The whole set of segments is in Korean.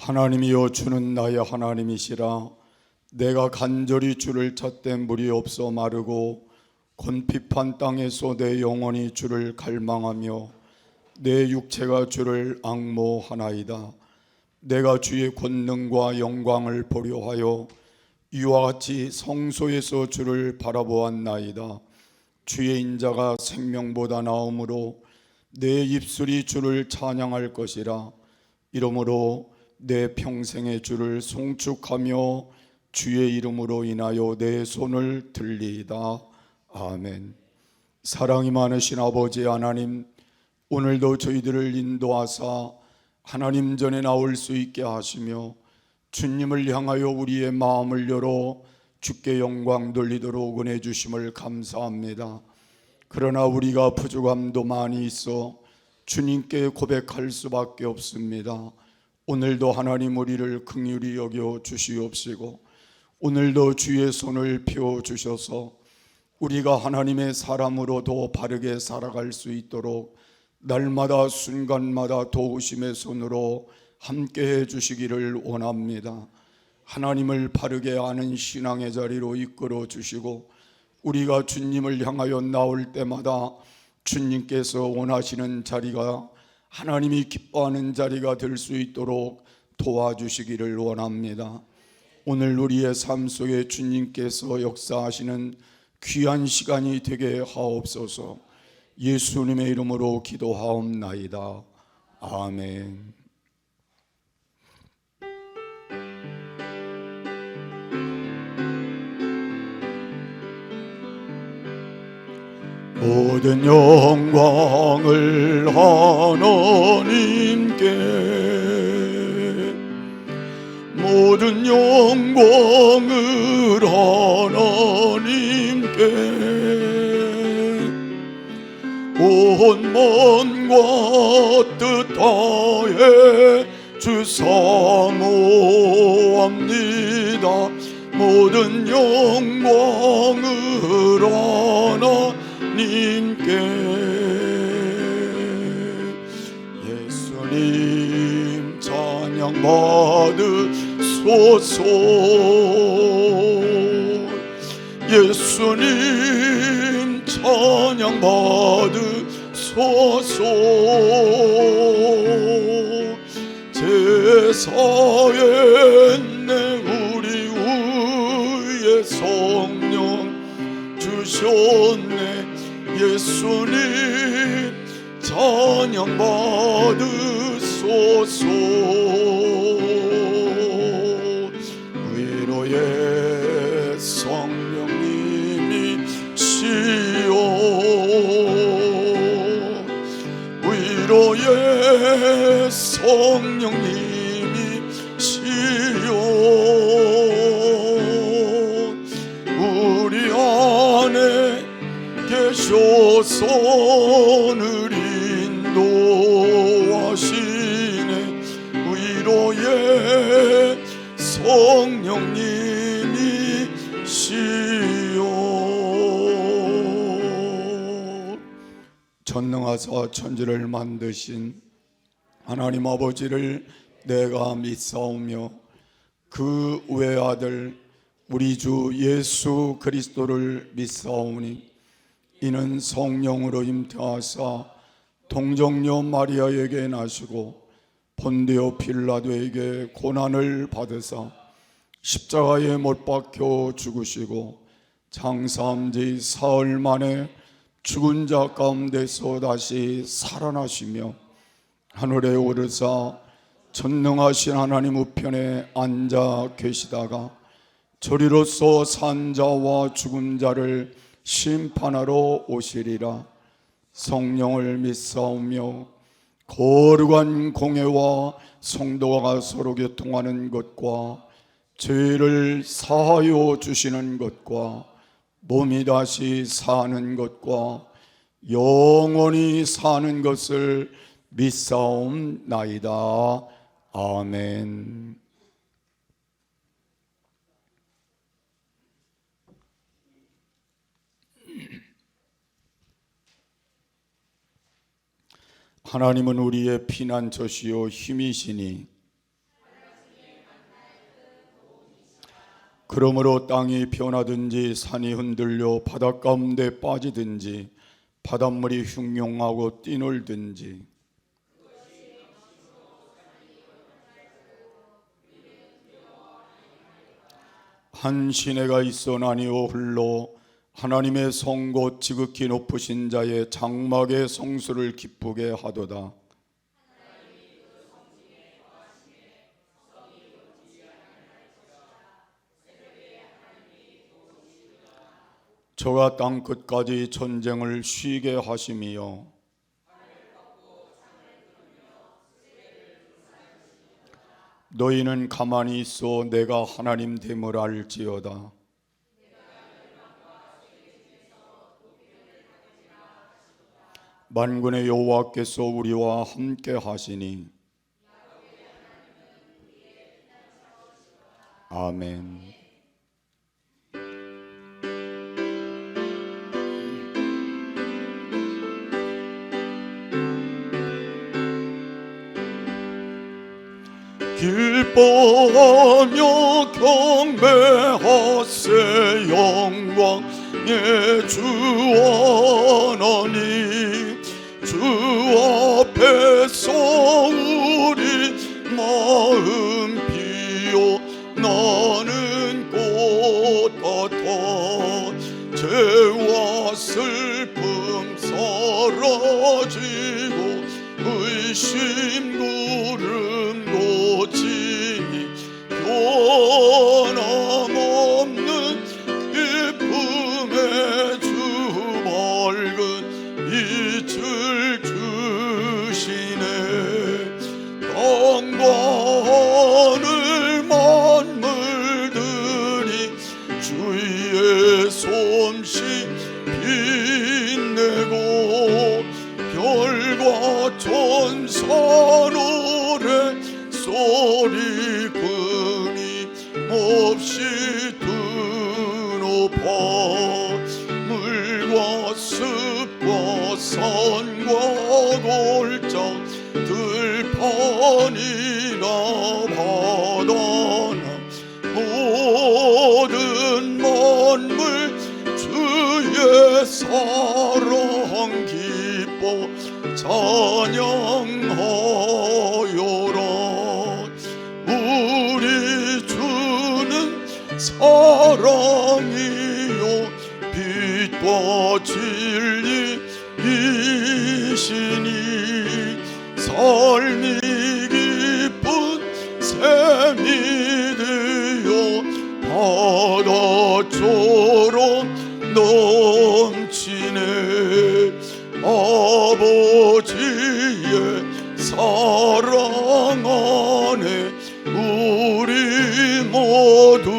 하나님이여, 주는 나의 하나님이시라. 내가 간절히 주를 찾되 물이 없어 마르고 곤핍한 땅에서 내 영혼이 주를 갈망하며 내 육체가 주를 앙모하나이다. 내가 주의 권능과 영광을 보려 하여 이와 같이 성소에서 주를 바라보았나이다. 주의 인자가 생명보다 나음으로 내 입술이 주를 찬양할 것이라. 이러므로 내 평생의 주를 송축하며 주의 이름으로 인하여 내 손을 들리이다. 아멘. 사랑이 많으신 아버지 하나님, 오늘도 저희들을 인도하사 하나님 전에 나올 수 있게 하시며 주님을 향하여 우리의 마음을 열어 주께 영광 돌리도록 은혜 주심을 감사합니다. 그러나 우리가 부족함도 많이 있어 주님께 고백할 수밖에 없습니다. 오늘도 하나님 우리를 긍휼히 여겨 주시옵시고 오늘도 주의 손을 펴 주셔서 우리가 하나님의 사람으로 더 바르게 살아갈 수 있도록 날마다 순간마다 도우심의 손으로 함께해 주시기를 원합니다. 하나님을 바르게 아는 신앙의 자리로 이끌어 주시고 우리가 주님을 향하여 나올 때마다 주님께서 원하시는 자리가 하나님이 기뻐하는 자리가 될 수 있도록 도와주시기를 원합니다. 오늘 우리의 삶 속에 주님께서 역사하시는 귀한 시간이 되게 하옵소서. 예수님의 이름으로 기도하옵나이다. 아멘. 모든 영광을 하나님께, 모든 영광을 하나님께, 온 만과 뜻 다해 주 사모합니다. 모든 영광을 하나님께. 예수님 찬양 받으소서. 예수님 찬양 받으소서. 제사했네 우리 위에 성령 주셨네. 예수님 찬양 받으소서. 위로의 성령님이시여, 위로의 성령님이시여, 우리 안에 계셔서 늘 인도하시네. 위로의 성령님이시여. 전능하사 천지를 만드신 하나님 아버지를 내가 믿사오며 그 외아들 우리 주 예수 그리스도를 믿사오니 이는 성령으로 잉태하사 동정녀 마리아에게 나시고 본디오 빌라도에게 고난을 받으사 십자가에 못 박혀 죽으시고 장사한 지 사흘 만에 죽은 자 가운데서 다시 살아나시며 하늘에 오르사 전능하신 하나님 우편에 앉아 계시다가 저리로서 산 자와 죽은 자를 심판하러 오시리라. 성령을 믿사오며 거룩한 공회와 성도가 서로 교통하는 것과 죄를 사하여 주시는 것과 몸이 다시 사는 것과 영원히 사는 것을 믿사옵나이다. 아멘. 하나님은 우리의 피난처시요 힘이시니 그러므로 땅이 변하든지 산이 흔들려 바닷 가운데 빠지든지 바닷물이 흉용하고 뛰놀든지 한 시내가 있어나니오 홀로 하나님의 성 곧 지극히 높으신 자의 장막의 성수를 기쁘게 하도다. 저가 땅 끝까지 전쟁을 쉬게 하심이요 너희는 가만히 있어 내가 하나님 됨을 알지어다. 만군의 여호와께서 우리와 함께 하시니 아멘. 기뻐하며 경배하세 영광의 주 하나님 주 앞에서 우리 마음 피어나는 꽃 같아 죄와 슬픔 사라지고 의심 구름 고치니 변함없는 기쁨의 주 밝은 빛을 주시네. 땅과 하늘 만물들이 주의 솜씨 빛내고 별과 천사 노래 소리 끊임없이 드높아 물과 습과 산과 골짜 들판이나 바다나 모든 만물 주의 사랑 기뻐 찬양하여라. 우리 주는 사랑이요 빛과 진리이시니 삶이 깊은 샘이 되어 바다처럼 넘치네. 아버지의 사랑 안에 우리 모두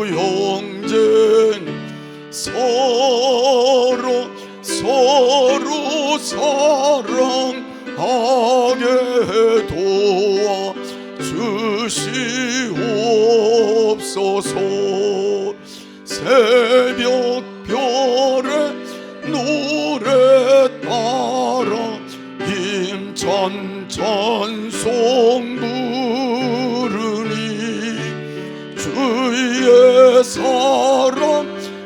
형제니 서로 사랑하게 도와 주시옵소서. 새벽별의 노래 따라 힘찬 찬송 부르니 주의 사랑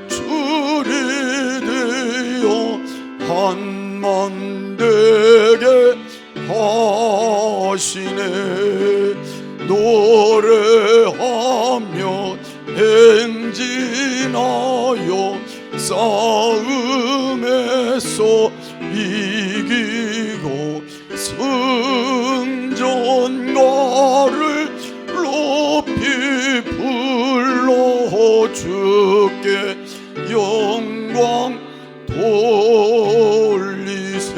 줄이 되어 한만 되게 하시네. 노래하며 행진하여 싸움에서 이기고 승전가를 높이 불러 주께 영광 돌리세.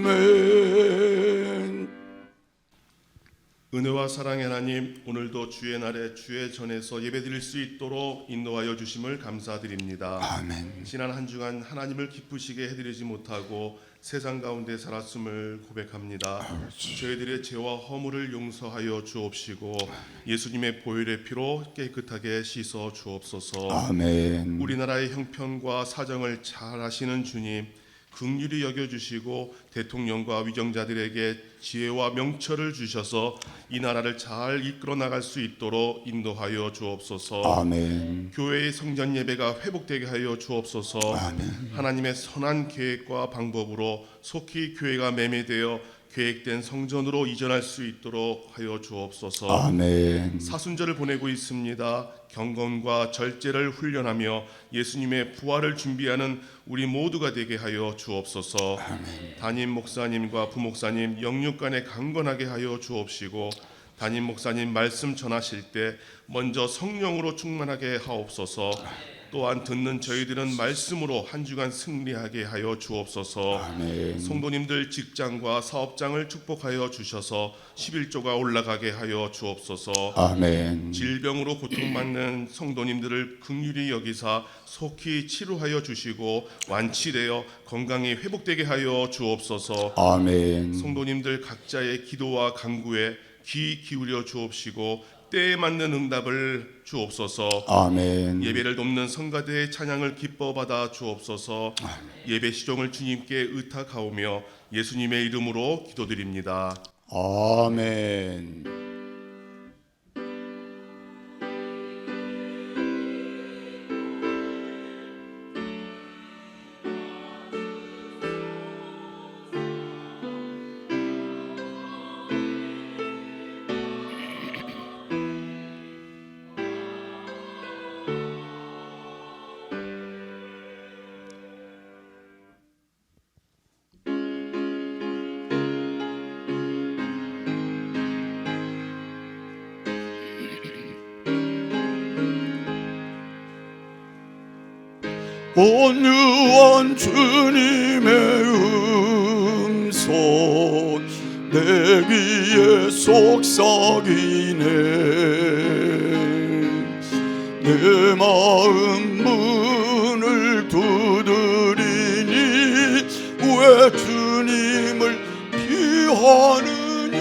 아멘. 은혜와 사랑의 하나님, 오늘도 주의 날에 주의 전에서 예배드릴 수 있도록 인도하여 주심을 감사드립니다. 아멘. 지난 한 주간 하나님을 기쁘시게 해드리지 못하고 세상 가운데 살았음을 고백합니다. 저희들의 죄와 허물을 용서하여 주옵시고 예수님의 보혈의 피로 깨끗하게 씻어 주옵소서. 아멘. 우리나라의 형편과 사정을 잘 아시는 주님, 긍휼히 여겨주시고 대통령과 위정자들에게 지혜와 명철을 주셔서 이 나라를 잘 이끌어 나갈 수 있도록 인도하여 주옵소서. 아멘. 교회의 성전 예배가 회복되게 하여 주옵소서. 아멘. 하나님의 선한 계획과 방법으로 속히 교회가 매매되어 계획된 성전으로 이전할 수 있도록 하여 주옵소서. 아멘. 사순절을 보내고 있습니다. 경건과 절제를 훈련하며 예수님의 부활을 준비하는 우리 모두가 되게 하여 주옵소서. 아멘. 담임 목사님과 부목사님 영육간에 강건하게 하여 주옵시고 담임 목사님 말씀 전하실 때 먼저 성령으로 충만하게 하옵소서. 또한 듣는 저희들은 말씀으로 한 주간 승리하게 하여 주옵소서. 아멘. 성도님들 직장과 사업장을 축복하여 주셔서 11조가 올라가게 하여 주옵소서. 아멘. 질병으로 고통받는 성도님들을 긍휼히 여기사 속히 치료하여 주시고 완치되어 건강이 회복되게 하여 주옵소서. 아멘. 성도님들 각자의 기도와 간구에 귀 기울여 주옵시고 때에 맞는 응답을 주옵소서. 아멘. 예배를 돕는 성가대의 찬양을 기뻐 받아 주옵소서. 예배 시종을 주님께 의탁하오며 예수님의 이름으로 기도드립니다. 아멘. 온유한 주님의 음성 내 귀에 속삭이네. 내 마음 문을 두드리니 왜 주님을 피하느냐.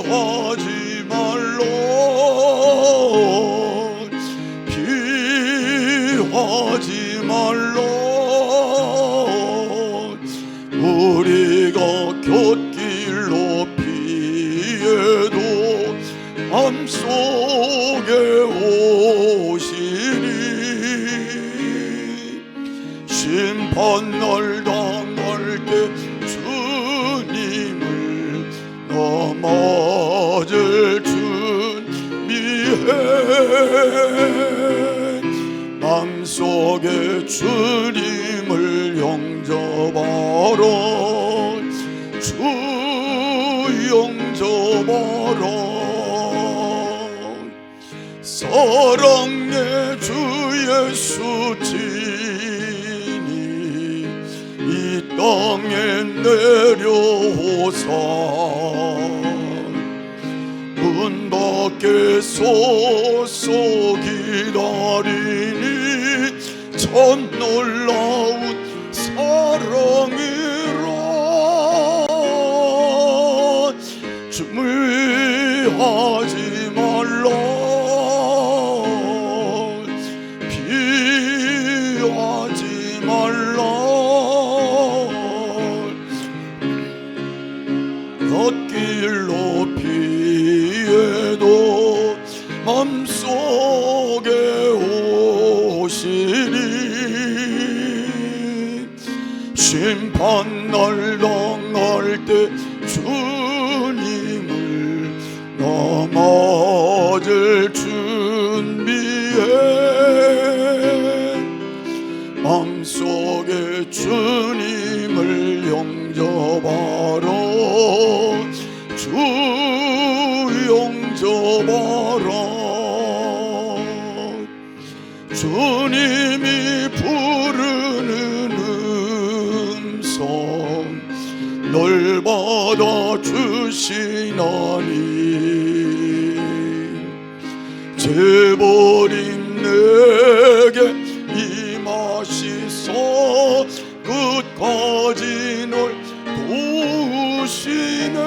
피하지 말라. 하지 말라. 우리가 곁길로 피해도 맘속에 오시니 심판날 당할 때 주님을 넘어질 준비해. 맘속에 주님을 영접하라. 주 영접하라. 사랑의 주 예수 친히 이 땅에 내려오사 문 밖에 서서 기다리니 참 놀라운 사랑이라. 주무하지 말라. 피하지 말라. 곁길로 피해도 맘속에 오시니 심판날 당할 때 주님을 넘어질 준비해. 맘속에 주님을 영접하라. 주 영접하라. 주님이 부르는 음성 널 받아주시나니 죄버린 내게 임하시소. 끝까지 널 도우시네.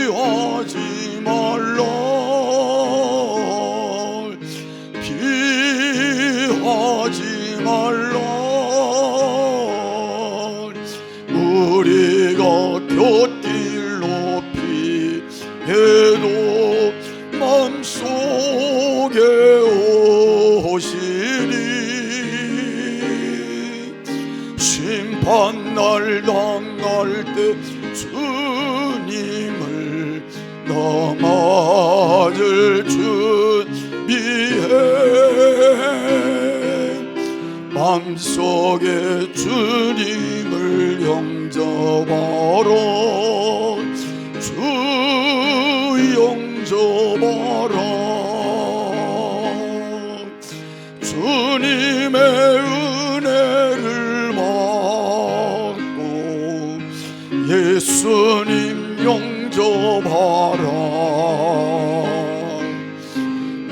피하지 말라. 곁길 높이에도 마음속에 오시니 심판날 당할 때 주님을 나 맞을 준비해 맘속에 주님을 영접하러 주 영접하라 주님의 은혜를 받고 예수님 영접하라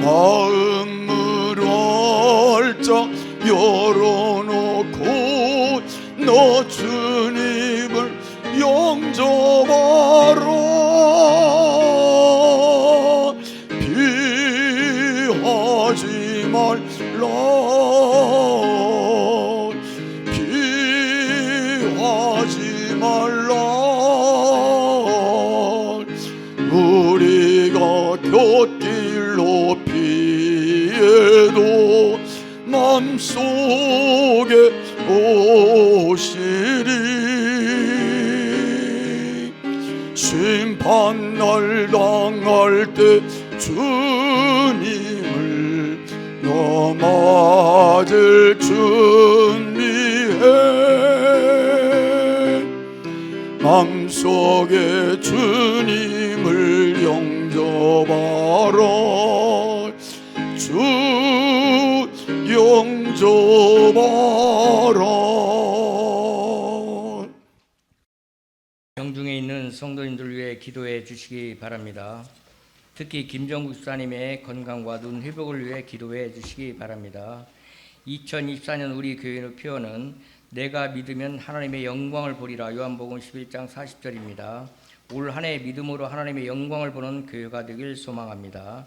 마음을 활짝 열어놓고 너 주님을 영접하라 피하지 말라 피하지 말라 우리가 곁길 높이에도 맘속에 오시리 심판날 당할 때 주님을 너 맞을 준비해 맘속에 주님을 영접하라 주 영접하라 경중에 있는 성도님들 위해 기도해 주시기 바랍니다. 특히 김정국 집사님의 건강과 눈 회복을 위해 기도해 주시기 바랍니다. 2024년 우리 교회의 표어는 내가 믿으면 하나님의 영광을 보리라 요한복음 11장 40절입니다. 올 한 해 믿음으로 하나님의 영광을 보는 교회가 되길 소망합니다.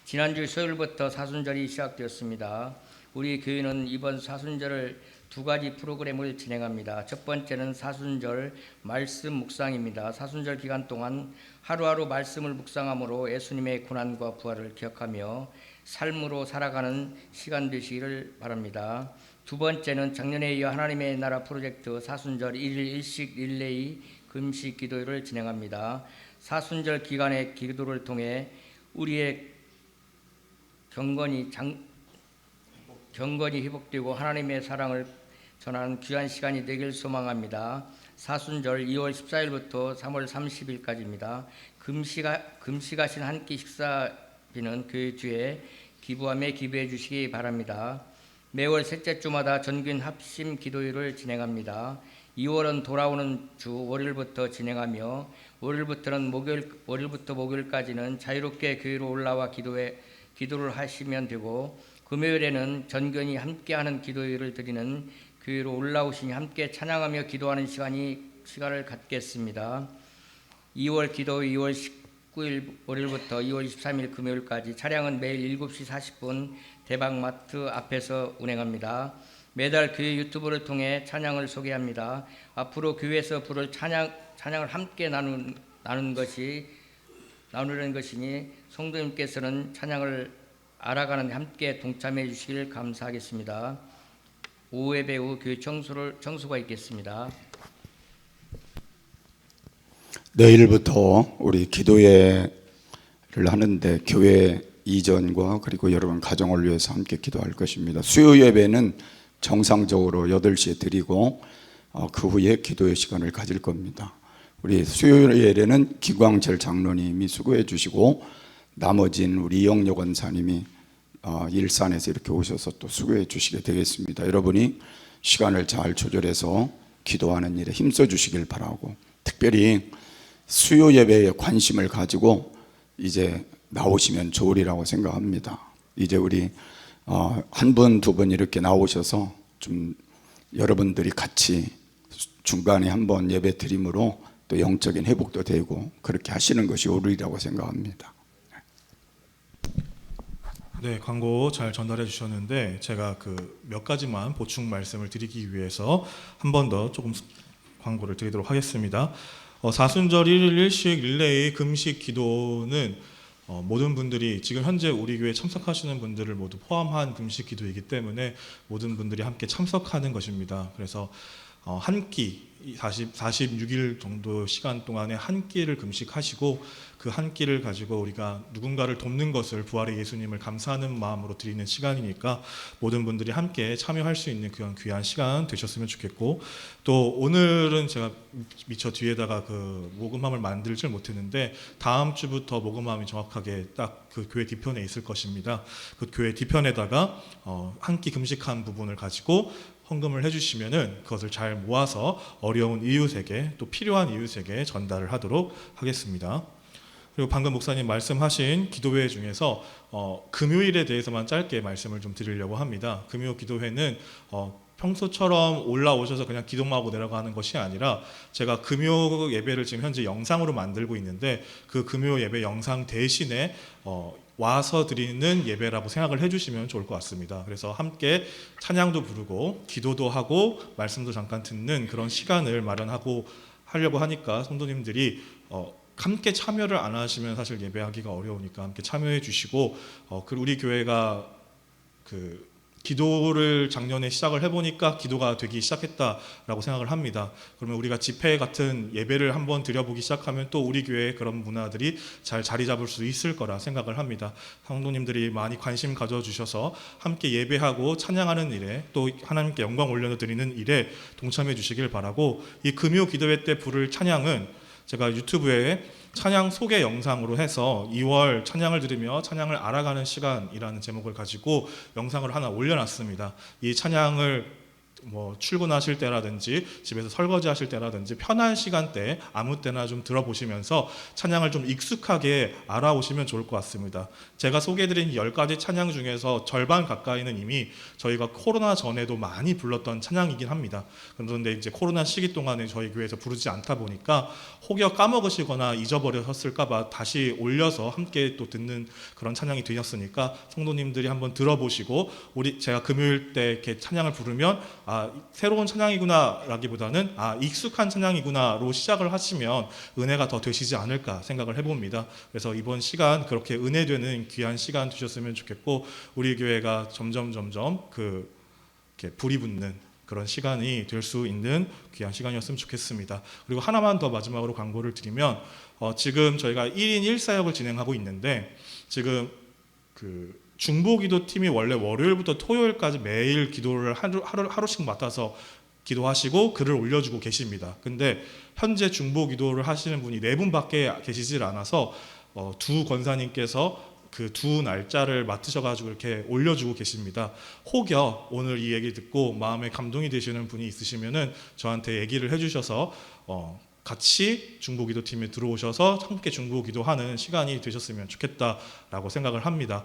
지난주 수요일부터 사순절이 시작되었습니다. 우리 교회는 이번 사순절을 두 가지 프로그램을 진행합니다. 첫 번째는 사순절 말씀 묵상입니다. 사순절 기간 동안 하루하루 말씀을 묵상함으로 예수님의 고난과 부활을 기억하며 삶으로 살아가는 시간 되시기를 바랍니다. 두 번째는 작년에 이어 하나님의 나라 프로젝트 사순절 1일 일식 릴레이 금식 기도를 진행합니다. 사순절 기간의 기도를 통해 우리의 경건이 회복되고 하나님의 사랑을 전하는 귀한 시간이 되길 소망합니다. 사순절 2월 14일부터 3월 30일까지입니다. 금식하신 한 끼 식사비는 교회 주에 기부하며 기부해 주시기 바랍니다. 매월 셋째 주마다 전교인 합심 기도회를 진행합니다. 2월은 돌아오는 주 월요일부터 진행하며 월요일부터 목요일까지는 자유롭게 교회로 올라와 기도를 하시면 되고 금요일에는 전교인이 함께하는 기도회를 드리는 교회로 올라오시니 함께 찬양하며 기도하는 시간을 갖겠습니다. 2월 기도 2월 19일 월요일부터 2월 23일 금요일까지 차량은 매일 7시 40분 대방마트 앞에서 운행합니다. 매달 교회 유튜브를 통해 찬양을 소개합니다. 앞으로 교회에서 부를 찬양을 함께 나누는 것이니 성도님께서는 찬양을 알아가는 데 함께 동참해 주시길 감사하겠습니다. 오후 예배 후 교회 청소가 있겠습니다. 내일부터 우리 기도회를 하는데 교회 이전과 그리고 여러분 가정을 위해서 함께 기도할 것입니다. 수요 예배는 정상적으로 8시에 드리고 그 후에 기도의 시간을 가질 겁니다. 우리 수요 예배는 기광철 장로님이 수고해 주시고 나머지는 우리 이영료 권사님이 일산에서 이렇게 오셔서 또 수고해 주시게 되겠습니다. 여러분이 시간을 잘 조절해서 기도하는 일에 힘써 주시길 바라고, 특별히 수요 예배에 관심을 가지고 이제 나오시면 좋으리라고 생각합니다. 이제 우리 한 분, 두 분 이렇게 나오셔서 좀 여러분들이 같이 중간에 한번 예배 드림으로 또 영적인 회복도 되고 그렇게 하시는 것이 옳으리라고 생각합니다. 네, 광고 잘 전달해 주셨는데 제가 몇 가지만 보충 말씀을 드리기 위해서 한 번 더 조금 광고를 드리도록 하겠습니다. 사순절 1일 일식 릴레이 금식 기도는 모든 분들이 지금 현재 우리 교회 참석하시는 분들을 모두 포함한 금식 기도이기 때문에 모든 분들이 함께 참석하는 것입니다. 그래서 한 끼, 46일 정도 시간 동안에 한 끼를 금식하시고 그 한 끼를 가지고 우리가 누군가를 돕는 것을 부활의 예수님을 감사하는 마음으로 드리는 시간이니까 모든 분들이 함께 참여할 수 있는 그런 귀한 시간 되셨으면 좋겠고, 또 오늘은 제가 미처 뒤에다가 그 모금함을 만들질 못했는데 다음 주부터 모금함이 정확하게 딱 그 교회 뒤편에 있을 것입니다. 그 교회 뒤편에다가 한 끼 금식한 부분을 가지고 헌금을 해주시면은 그것을 잘 모아서 어려운 이웃에게 또 필요한 이웃에게 전달을 하도록 하겠습니다. 그리고 방금 목사님 말씀하신 기도회 중에서 금요일에 대해서만 짧게 말씀을 좀 드리려고 합니다. 금요 기도회는 평소처럼 올라오셔서 그냥 기도만 하고 내려가는 것이 아니라 제가 금요 예배를 지금 현재 영상으로 만들고 있는데 그 금요 예배 영상 대신에 와서 드리는 예배라고 생각을 해주시면 좋을 것 같습니다. 그래서 함께 찬양도 부르고 기도도 하고 말씀도 잠깐 듣는 그런 시간을 마련하고 하려고 하니까 성도님들이 함께 참여를 안 하시면 사실 예배하기가 어려우니까 함께 참여해 주시고, 우리 교회가 그 기도를 작년에 시작을 해보니까 기도가 되기 시작했다라고 생각을 합니다. 그러면 우리가 집회 같은 예배를 한번 드려보기 시작하면 또 우리 교회의 그런 문화들이 잘 자리 잡을 수 있을 거라 생각을 합니다. 성도님들이 많이 관심 가져주셔서 함께 예배하고 찬양하는 일에 또 하나님께 영광 올려드리는 일에 동참해 주시길 바라고, 이 금요 기도회 때 부를 찬양은 제가 유튜브에 찬양 소개 영상으로 해서 2월 찬양을 들으며 찬양을 알아가는 시간이라는 제목을 가지고 영상을 하나 올려놨습니다. 이 찬양을 출근하실 때라든지 집에서 설거지 하실 때라든지 편한 시간대 아무 때나 좀 들어보시면서 찬양을 좀 익숙하게 알아오시면 좋을 것 같습니다. 제가 소개해드린 10가지 찬양 중에서 절반 가까이는 이미 저희가 코로나 전에도 많이 불렀던 찬양이긴 합니다. 그런데 이제 코로나 시기 동안에 저희 교회에서 부르지 않다 보니까 혹여 까먹으시거나 잊어버렸을까봐 다시 올려서 함께 또 듣는 그런 찬양이 되었으니까 성도님들이 한번 들어보시고 제가 금요일 때 이렇게 찬양을 부르면 새로운 찬양이구나 라기보다는 익숙한 찬양이구나로 시작을 하시면 은혜가 더 되시지 않을까 생각을 해봅니다. 그래서 이번 시간 그렇게 은혜되는 귀한 시간 되셨으면 좋겠고, 우리 교회가 점점 이렇게 불이 붙는 그런 시간이 될 수 있는 귀한 시간이었으면 좋겠습니다. 그리고 하나만 더 마지막으로 광고를 드리면, 지금 저희가 1인 1사역을 진행하고 있는데 지금 그 중보기도 팀이 원래 월요일부터 토요일까지 매일 기도를 하루씩 맡아서 기도하시고 글을 올려주고 계십니다. 근데 현재 중보기도를 하시는 분이 4분밖에 계시질 않아서 두 권사님께서 그 두 날짜를 맡으셔가지고 이렇게 올려주고 계십니다. 혹여 오늘 이 얘기 듣고 마음에 감동이 되시는 분이 있으시면은 저한테 얘기를 해주셔서 같이 중보기도팀에 들어오셔서 함께 중보기도하는 시간이 되셨으면 좋겠다라고 생각을 합니다.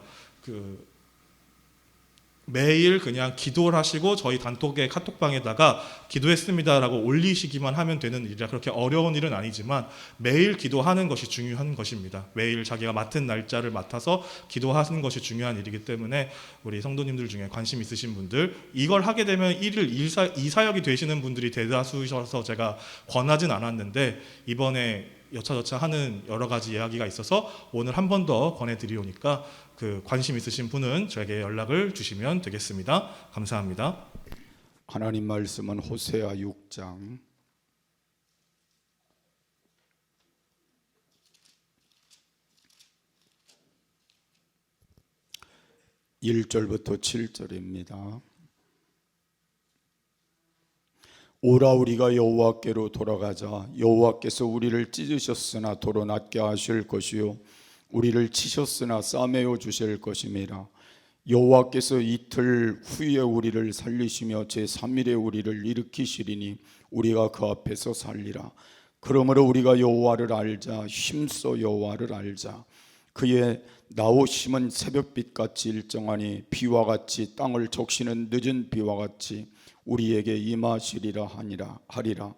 매일 그냥 기도를 하시고 저희 단톡의 카톡방에다가 기도했습니다라고 올리시기만 하면 되는 일이라 그렇게 어려운 일은 아니지만 매일 기도하는 것이 중요한 것입니다. 매일 자기가 맡은 날짜를 맡아서 기도하는 것이 중요한 일이기 때문에 우리 성도님들 중에 관심 있으신 분들, 이걸 하게 되면 1일 2사역이 되시는 분들이 대다수셔서 제가 권하진 않았는데 이번에 여차저차 하는 여러 가지 이야기가 있어서 오늘 한 번 더 권해드리오니까 관심 있으신 분은 저에게 연락을 주시면 되겠습니다. 감사합니다. 하나님 말씀은 호세아 6장 1절부터 7절입니다. 오라 우리가 여호와께로 돌아가자. 여호와께서 우리를 찢으셨으나 도로 낫게 하실 것이요 우리를 치셨으나 싸매어 주실 것임이라. 여호와께서 이틀 후에 우리를 살리시며 제3일에 우리를 일으키시리니 우리가 그 앞에서 살리라. 그러므로 우리가 여호와를 알자. 힘써 여호와를 알자. 그의 나오심은 새벽빛같이 일정하니 비와 같이 땅을 적시는 늦은 비와 같이 우리에게 임하시리라 하리라.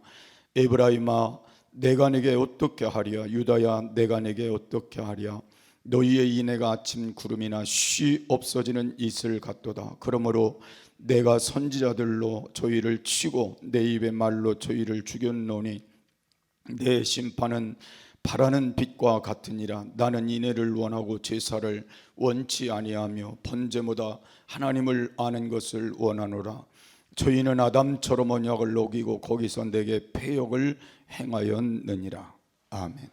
에브라임아 내가 내게 어떻게 하랴. 유다야 내가 내게 어떻게 하랴. 너희의 인애가 아침 구름이나 쉬 없어지는 이슬 같도다. 그러므로 내가 선지자들로 저희를 치고 내 입의 말로 저희를 죽였노니 내 심판은 바라는 빛과 같으니라. 나는 인애를 원하고 제사를 원치 아니하며 번제보다 하나님을 아는 것을 원하노라. 저희는 아담처럼 언약을 어기고 거기서 내게 패역을 행하였느니라. 아멘.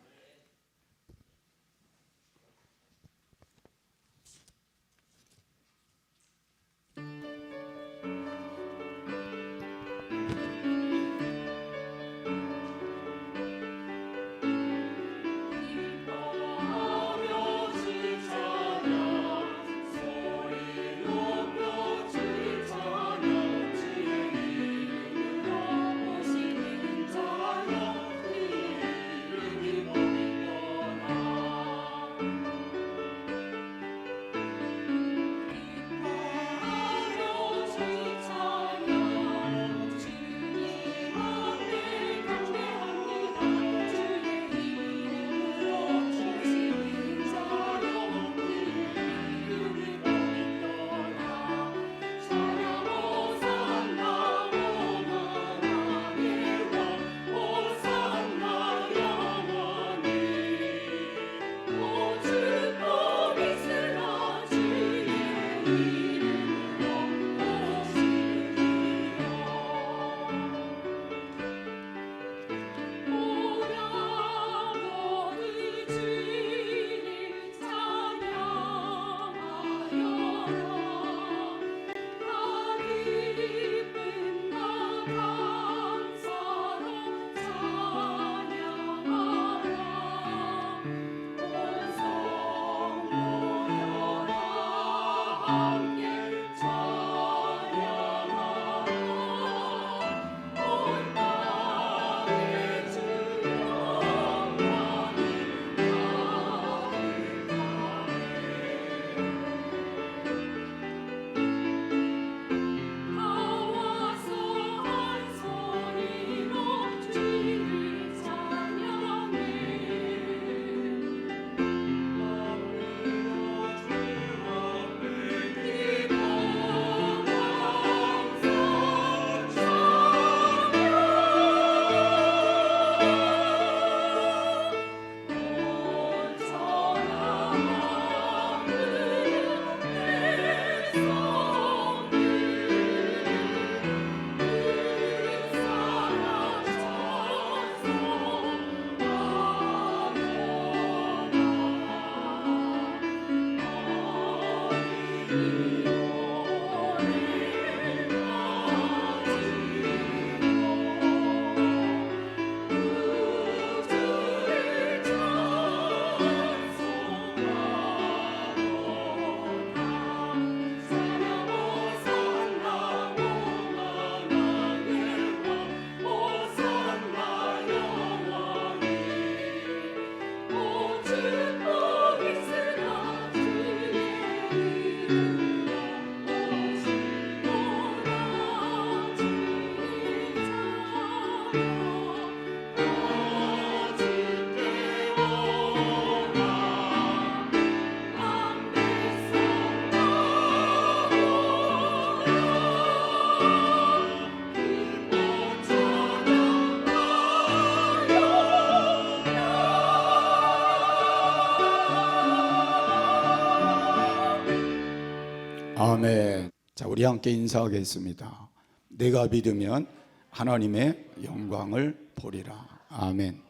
아멘. 자, 우리 함께 인사하겠습니다. 내가 믿으면 하나님의 영광을 보리라. 아멘.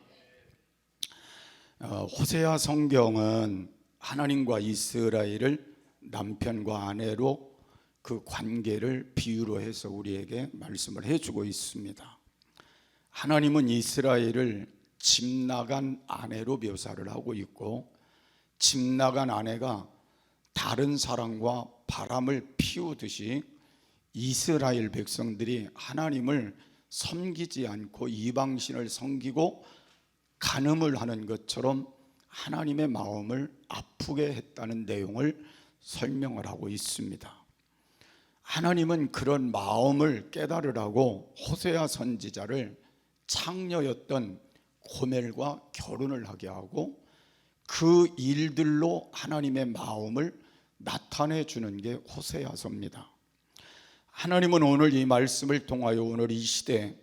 호세아 성경은 하나님과 이스라엘을 남편과 아내로 그 관계를 비유로 해서 우리에게 말씀을 해주고 있습니다. 하나님은 이스라엘을 집 나간 아내로 묘사를 하고 있고, 집 나간 아내가 다른 사람과 바람을 피우듯이 이스라엘 백성들이 하나님을 섬기지 않고 이방신을 섬기고 간음을 하는 것처럼 하나님의 마음을 아프게 했다는 내용을 설명을 하고 있습니다. 하나님은 그런 마음을 깨달으라고 호세아 선지자를 창녀였던 고멜과 결혼을 하게 하고 그 일들로 하나님의 마음을 나타내 주는 게 호세아서입니다. 하나님은 오늘 이 말씀을 통하여 오늘 이 시대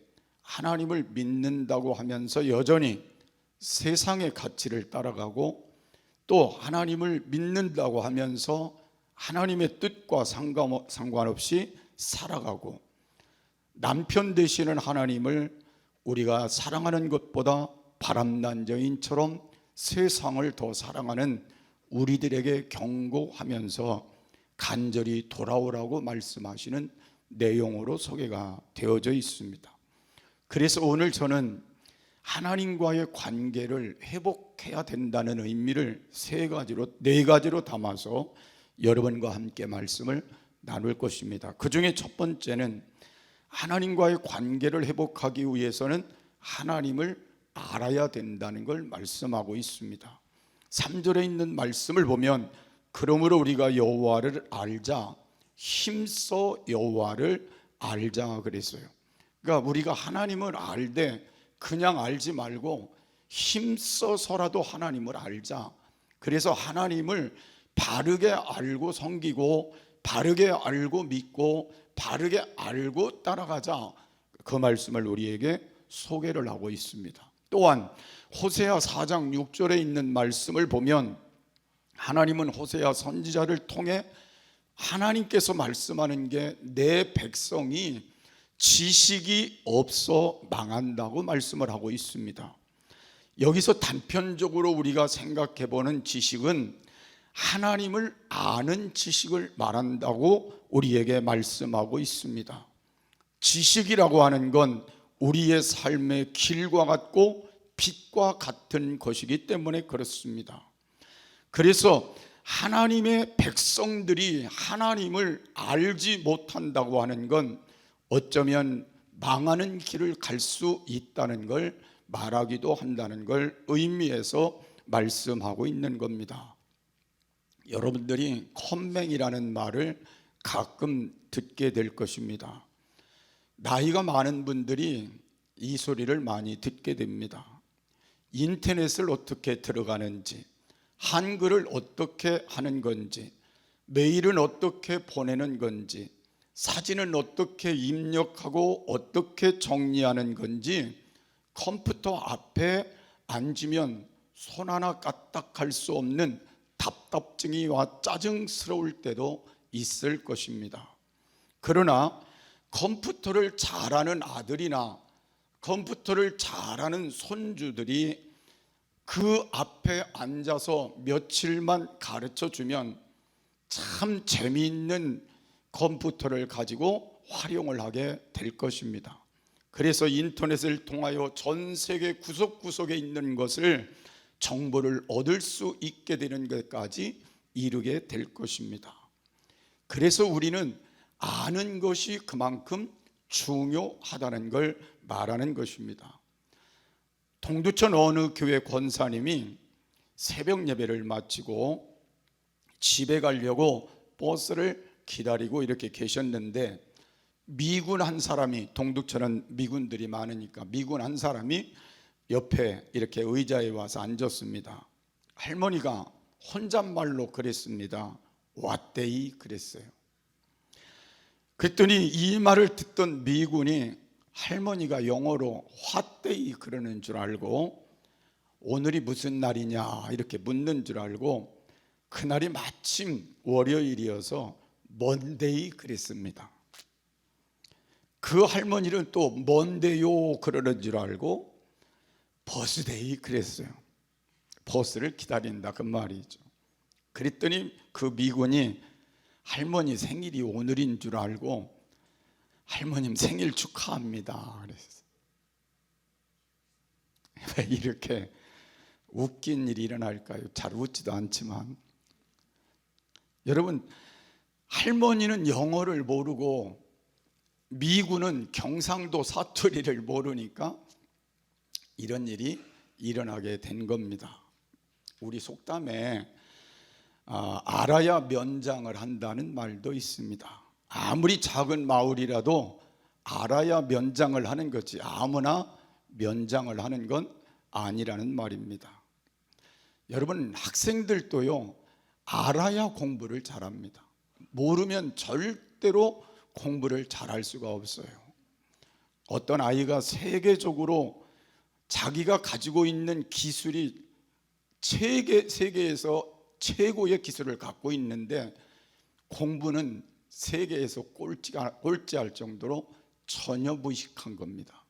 하나님을 믿는다고 하면서 여전히 세상의 가치를 따라가고, 또 하나님을 믿는다고 하면서 하나님의 뜻과 상관없이 살아가고, 남편 되시는 하나님을 우리가 사랑하는 것보다 바람난 여인처럼 세상을 더 사랑하는 우리들에게 경고하면서 간절히 돌아오라고 말씀하시는 내용으로 소개가 되어져 있습니다. 그래서 오늘 저는 하나님과의 관계를 회복해야 된다는 의미를 네 가지로 담아서 여러분과 함께 말씀을 나눌 것입니다. 그 중에 첫 번째는 하나님과의 관계를 회복하기 위해서는 하나님을 알아야 된다는 걸 말씀하고 있습니다. 3절에 있는 말씀을 보면 그러므로 우리가 여호와를 알자, 힘써 여호와를 알자 그랬어요. 그러니까 우리가 하나님을 알되 그냥 알지 말고 힘써서라도 하나님을 알자. 그래서 하나님을 바르게 알고 섬기고, 바르게 알고 믿고, 바르게 알고 따라가자. 그 말씀을 우리에게 소개를 하고 있습니다. 또한 호세아 4장 6절에 있는 말씀을 보면 하나님은 호세아 선지자를 통해 하나님께서 말씀하는 게 내 백성이 지식이 없어 망한다고 말씀을 하고 있습니다. 여기서 단편적으로 우리가 생각해 보는 지식은 하나님을 아는 지식을 말한다고 우리에게 말씀하고 있습니다. 지식이라고 하는 건 우리의 삶의 길과 같고 빛과 같은 것이기 때문에 그렇습니다. 그래서 하나님의 백성들이 하나님을 알지 못한다고 하는 건 어쩌면 망하는 길을 갈 수 있다는 걸 말하기도 한다는 걸 의미해서 말씀하고 있는 겁니다. 여러분들이 컴맹이라는 말을 가끔 듣게 될 것입니다. 나이가 많은 분들이 이 소리를 많이 듣게 됩니다. 인터넷을 어떻게 들어가는지, 한글을 어떻게 하는 건지, 메일은 어떻게 보내는 건지, 사진은 어떻게 입력하고 어떻게 정리하는 건지 컴퓨터 앞에 앉으면 손 하나 까딱할 수 없는 답답증이와 짜증스러울 때도 있을 것입니다. 그러나 컴퓨터를 잘하는 아들이나 컴퓨터를 잘하는 손주들이 그 앞에 앉아서 며칠만 가르쳐 주면 참 재미있는 컴퓨터를 가지고 활용을 하게 될 것입니다. 그래서 인터넷을 통하여 전 세계 구석구석에 있는 것을 정보를 얻을 수 있게 되는 것까지 이르게 될 것입니다. 그래서 우리는 아는 것이 그만큼 중요하다는 걸 말하는 것입니다. 동두천 어느 교회 권사님이 새벽 예배를 마치고 집에 가려고 버스를 기다리고 이렇게 계셨는데, 미군 한 사람이, 동두천은 미군들이 많으니까 미군 한 사람이 옆에 이렇게 의자에 와서 앉았습니다. 할머니가 혼잣말로 그랬습니다. 왓데이 그랬어요. 그랬더니 이 말을 듣던 미군이 할머니가 영어로 왓데이 그러는 줄 알고 오늘이 무슨 날이냐 이렇게 묻는 줄 알고 그날이 마침 월요일이어서 먼데이 그랬습니다. 그 할머니는 또 뭔데요 그러는 줄 알고 버스데이 그랬어요. 버스를 기다린다 그 말이죠. 그랬더니 그 미군이 할머니 생일이 오늘인 줄 알고 할머님 생일 축하합니다 그랬어요. 왜 이렇게 웃긴 일이 일어날까요? 잘 웃지도 않지만, 여러분, 할머니는 영어를 모르고 미군은 경상도 사투리를 모르니까 이런 일이 일어나게 된 겁니다. 우리 속담에 알아야 면장을 한다는 말도 있습니다. 아무리 작은 마을이라도 알아야 면장을 하는 거지 아무나 면장을 하는 건 아니라는 말입니다. 여러분, 학생들도요 알아야 공부를 잘합니다. 모르면 절대로 공부를 잘할 수가 없어요. 어떤 아이가 세계적으로 자기가 가지고 있는 기술이 세계에서 최고의 기술을 갖고 있는데 공부는 세계에서 꼴찌할 정도로 전혀 무식한 겁니다.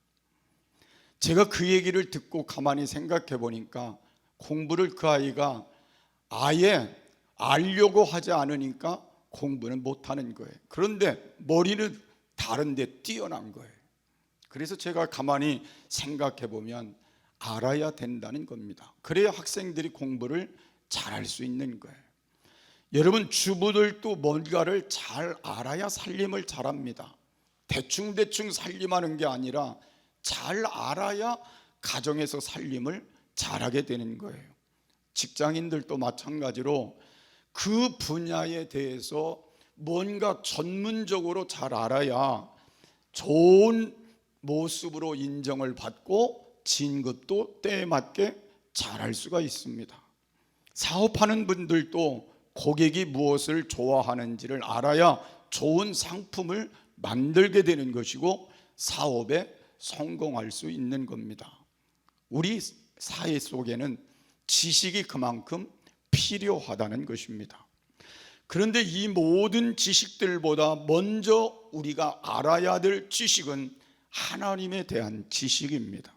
제가 그 얘기를 듣고 가만히 생각해 보니까 공부를 그 아이가 아예 알려고 하지 않으니까 공부는 못하는 거예요. 그런데 머리는 다른 데 뛰어난 거예요. 그래서 제가 가만히 생각해 보면 알아야 된다는 겁니다. 그래야 학생들이 공부를 잘할 수 있는 거예요. 여러분, 주부들도 뭔가를 잘 알아야 살림을 잘합니다. 대충 살림하는 게 아니라 잘 알아야 가정에서 살림을 잘하게 되는 거예요. 직장인들도 마찬가지로 그 분야에 대해서 뭔가 전문적으로 잘 알아야 좋은 모습으로 인정을 받고 진급도 때에 맞게 잘할 수가 있습니다. 사업하는 분들도 고객이 무엇을 좋아하는지를 알아야 좋은 상품을 만들게 되는 것이고 사업에 성공할 수 있는 겁니다. 우리 사회 속에는 지식이 그만큼 필요하다는 것입니다. 그런데 이 모든 지식들보다 먼저 우리가 알아야 될 지식은 하나님에 대한 지식입니다.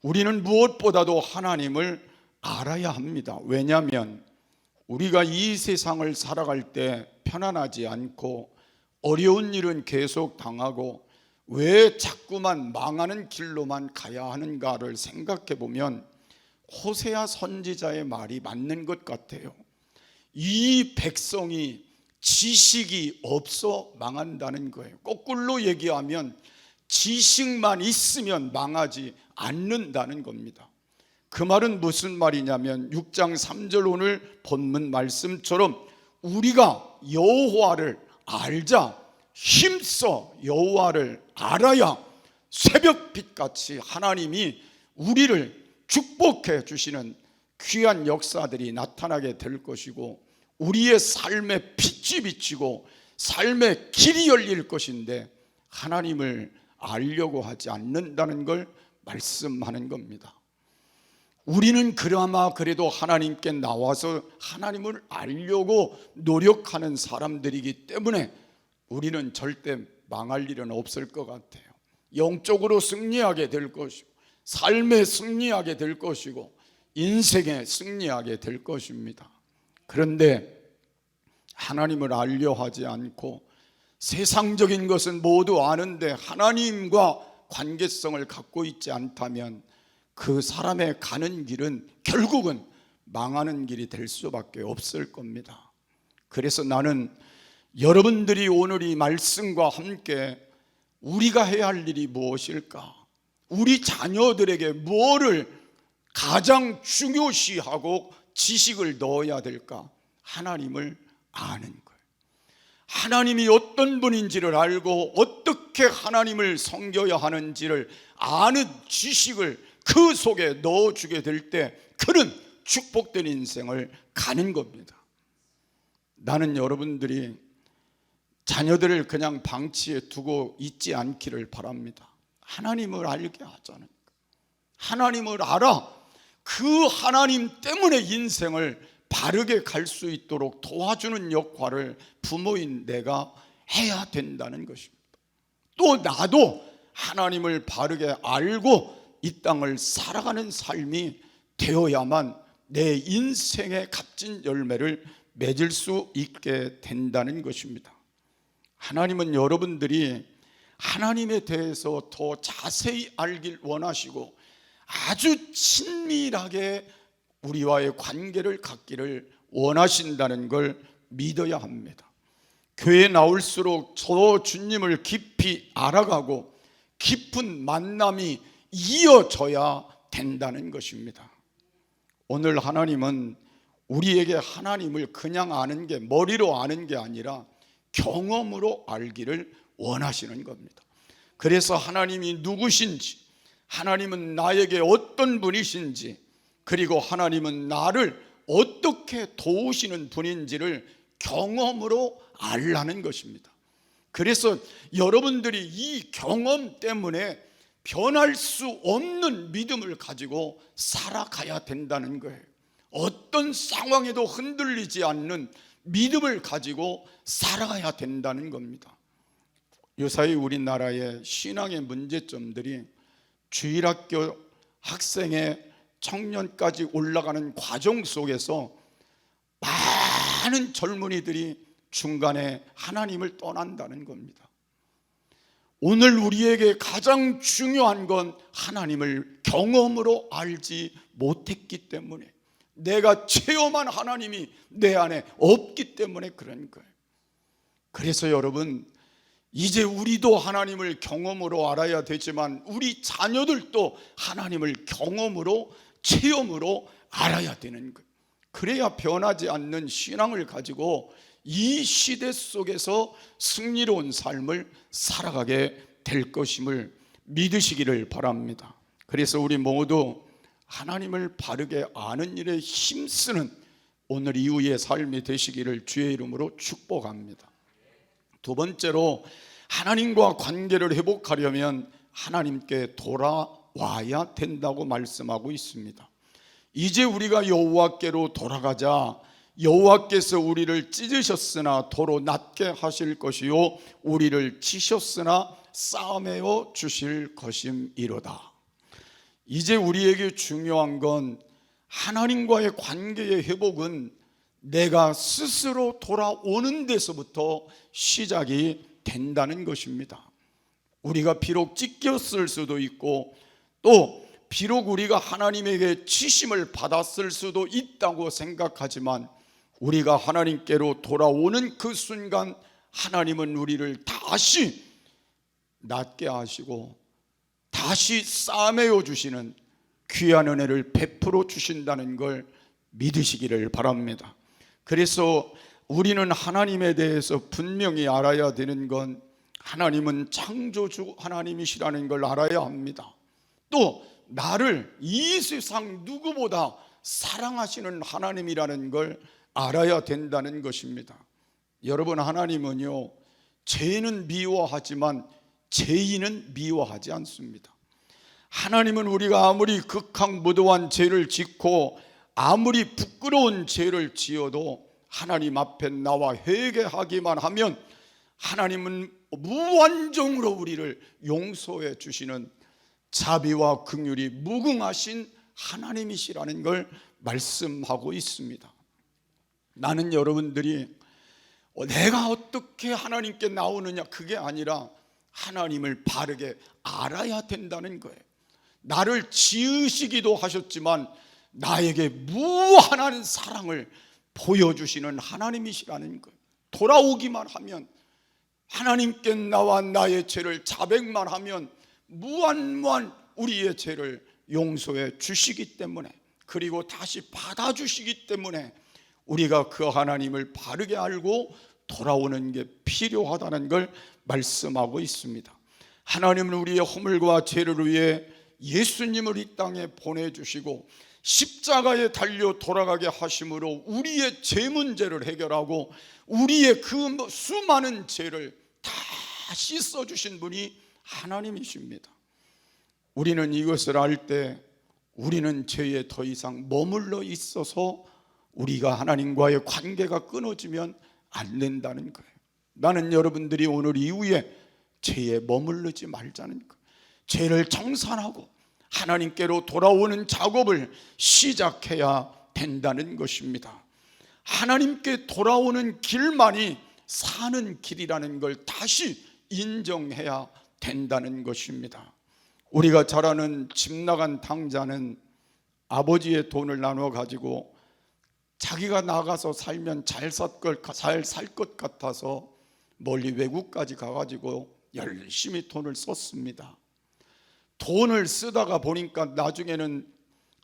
우리는 무엇보다도 하나님을 알아야 합니다. 왜냐하면 우리가 이 세상을 살아갈 때 편안하지 않고 어려운 일은 계속 당하고 왜 자꾸만 망하는 길로만 가야 하는가를 생각해 보면 호세아 선지자의 말이 맞는 것 같아요. 이 백성이 지식이 없어 망한다는 거예요. 거꾸로 얘기하면 지식만 있으면 망하지 않는다는 겁니다. 그 말은 무슨 말이냐면 6장 3절 오늘 본문 말씀처럼 우리가 여호와를 알자, 힘써 여호와를 알아야 새벽빛같이 하나님이 우리를 축복해 주시는 귀한 역사들이 나타나게 될 것이고 우리의 삶에 빛이 비치고 삶의 길이 열릴 것인데 하나님을 알려고 하지 않는다는 걸 말씀하는 겁니다. 우리는 그나마 그래도 하나님께 나와서 하나님을 알려고 노력하는 사람들이기 때문에 우리는 절대 망할 일은 없을 것 같아요. 영적으로 승리하게 될 것이고 삶에 승리하게 될 것이고 인생에 승리하게 될 것입니다. 그런데 하나님을 알려 하지 않고 세상적인 것은 모두 아는데 하나님과 관계성을 갖고 있지 않다면 그 사람의 가는 길은 결국은 망하는 길이 될 수밖에 없을 겁니다. 그래서 나는 여러분들이 오늘 이 말씀과 함께 우리가 해야 할 일이 무엇일까? 우리 자녀들에게 뭐를 가장 중요시하고 지식을 넣어야 될까? 하나님을 아는 거예요. 하나님이 어떤 분인지를 알고 어떻게 하나님을 섬겨야 하는지를 아는 지식을 그 속에 넣어주게 될 때 그는 축복된 인생을 가는 겁니다. 나는 여러분들이 자녀들을 그냥 방치해 두고 있지 않기를 바랍니다. 하나님을 알게 하자는 거예요. 하나님을 알아. 그 하나님 때문에 인생을 바르게 갈 수 있도록 도와주는 역할을 부모인 내가 해야 된다는 것입니다. 또 나도 하나님을 바르게 알고 이 땅을 살아가는 삶이 되어야만 내 인생의 값진 열매를 맺을 수 있게 된다는 것입니다. 하나님은 여러분들이 하나님에 대해서 더 자세히 알길 원하시고 아주 친밀하게 우리와의 관계를 갖기를 원하신다는 걸 믿어야 합니다. 교회에 나올수록 저 주님을 깊이 알아가고 깊은 만남이 이어져야 된다는 것입니다. 오늘 하나님은 우리에게 하나님을 그냥 아는 게 머리로 아는 게 아니라 경험으로 알기를 원하시는 겁니다. 그래서 하나님이 누구신지, 하나님은 나에게 어떤 분이신지, 그리고 하나님은 나를 어떻게 도우시는 분인지를 경험으로 알라는 것입니다. 그래서 여러분들이 이 경험 때문에 변할 수 없는 믿음을 가지고 살아가야 된다는 거예요. 어떤 상황에도 흔들리지 않는 믿음을 가지고 살아가야 된다는 겁니다. 요사이 우리나라의 신앙의 문제점들이 주일학교 학생의 청년까지 올라가는 과정 속에서 많은 젊은이들이 중간에 하나님을 떠난다는 겁니다. 오늘 우리에게 가장 중요한 건 하나님을 경험으로 알지 못했기 때문에, 내가 체험한 하나님이 내 안에 없기 때문에 그런 거예요. 그래서 여러분, 이제 우리도 하나님을 경험으로 알아야 되지만 우리 자녀들도 하나님을 경험으로, 체험으로 알아야 되는 거예요. 그래야 변하지 않는 신앙을 가지고 이 시대 속에서 승리로운 삶을 살아가게 될 것임을 믿으시기를 바랍니다. 그래서 우리 모두 하나님을 바르게 아는 일에 힘쓰는 오늘 이후의 삶이 되시기를 주의 이름으로 축복합니다. 두 번째로, 하나님과 관계를 회복하려면 하나님께 돌아와야 된다고 말씀하고 있습니다. 이제 우리가 여호와께로 돌아가자. 여호와께서 우리를 찢으셨으나 도로 낫게 하실 것이요 우리를 치셨으나 싸매어 주실 것임이로다. 이제 우리에게 중요한 건 하나님과의 관계의 회복은 내가 스스로 돌아오는 데서부터 시작이 된다는 것입니다. 우리가 비록 찢겼을 수도 있고, 또 비록 우리가 하나님에게 치심을 받았을 수도 있다고 생각하지만, 우리가 하나님께로 돌아오는 그 순간 하나님은 우리를 다시 낫게 하시고 다시 싸매어 주시는 귀한 은혜를 베풀어 주신다는 걸 믿으시기를 바랍니다. 그래서 우리는 하나님에 대해서 분명히 알아야 되는 건 하나님은 창조주 하나님이시라는 걸 알아야 합니다. 또 나를 이 세상 누구보다 사랑하시는 하나님이라는 걸 알아야 된다는 것입니다. 여러분, 하나님은요, 죄는 미워하지만 죄인은 미워하지 않습니다. 하나님은 우리가 아무리 극악무도한 죄를 짓고 아무리 부끄러운 죄를 지어도 하나님 앞에 나와 회개하기만 하면 하나님은 무한정으로 우리를 용서해 주시는 자비와 긍휼이 무궁하신 하나님이시라는 걸 말씀하고 있습니다. 나는 여러분들이 내가 어떻게 하나님께 나오느냐, 그게 아니라 하나님을 바르게 알아야 된다는 거예요. 나를 지으시기도 하셨지만 나에게 무한한 사랑을 보여주시는 하나님이시라는 거예요. 돌아오기만 하면, 하나님께 나와 나의 죄를 자백만 하면 무한무한 우리의 죄를 용서해 주시기 때문에, 그리고 다시 받아주시기 때문에 우리가 그 하나님을 바르게 알고 돌아오는 게 필요하다는 걸 말씀하고 있습니다. 하나님은 우리의 허물과 죄를 위해 예수님을 이 땅에 보내주시고 십자가에 달려 돌아가게 하심으로 우리의 죄 문제를 해결하고 우리의 그 수많은 죄를 다 씻어주신 분이 하나님이십니다. 우리는 이것을 알 때 우리는 죄에 더 이상 머물러 있어서 우리가 하나님과의 관계가 끊어지면 안 된다는 거예요. 나는 여러분들이 오늘 이후에 죄에 머무르지 말자는 거예요. 죄를 청산하고 하나님께로 돌아오는 작업을 시작해야 된다는 것입니다. 하나님께 돌아오는 길만이 사는 길이라는 걸 다시 인정해야 된다는 것입니다. 우리가 잘 아는 집 나간 당자는 아버지의 돈을 나눠 가지고 자기가 나가서 살면 잘 살 것 같아서 멀리 외국까지 가가지고 열심히 돈을 썼습니다. 돈을 쓰다가 보니까 나중에는